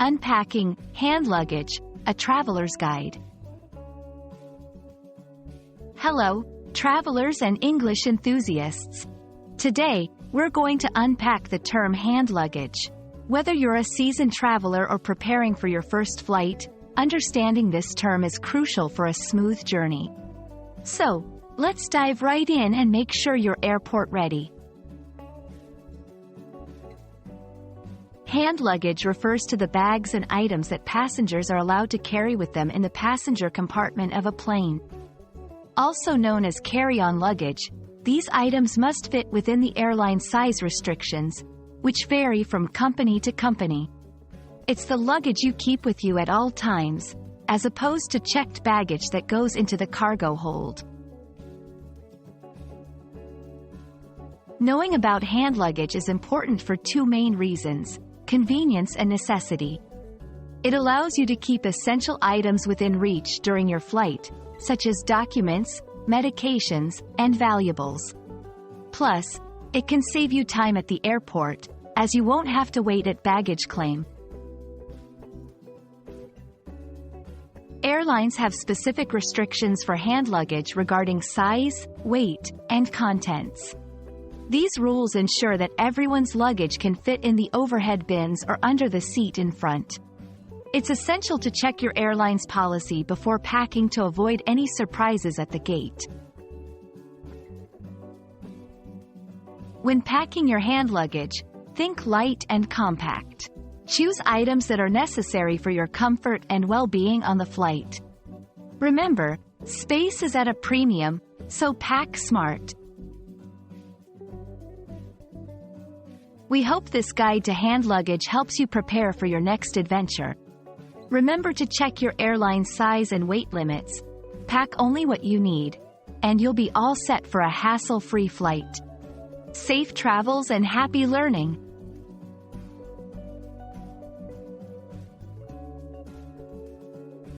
Unpacking Hand Luggage, a Traveler's Guide. Hello, travelers and English enthusiasts. Today, we're going to unpack the term hand luggage. Whether you're a seasoned traveler or preparing for your first flight, understanding this term is crucial for a smooth journey. So, let's dive right in and make sure you're airport ready. Hand luggage refers to the bags and items that passengers are allowed to carry with them in the passenger compartment of a plane. Also known as carry-on luggage, these items must fit within the airline size restrictions, which vary from company to company. It's the luggage you keep with you at all times, as opposed to checked baggage that goes into the cargo hold. Knowing about hand luggage is important for two main reasons: convenience and necessity. It allows you to keep essential items within reach during your flight, such as documents, medications, and valuables. Plus, it can save you time at the airport, as you won't have to wait at baggage claim. Airlines have specific restrictions for hand luggage regarding size, weight, and contents. These rules ensure that everyone's luggage can fit in the overhead bins or under the seat in front. It's essential to check your airline's policy before packing to avoid any surprises at the gate. When packing your hand luggage, think light and compact. Choose items that are necessary for your comfort and well-being on the flight. Remember, space is at a premium, so pack smart. We hope this guide to hand luggage helps you prepare for your next adventure. Remember to check your airline size and weight limits, pack only what you need, and you'll be all set for a hassle-free flight. Safe travels and happy learning!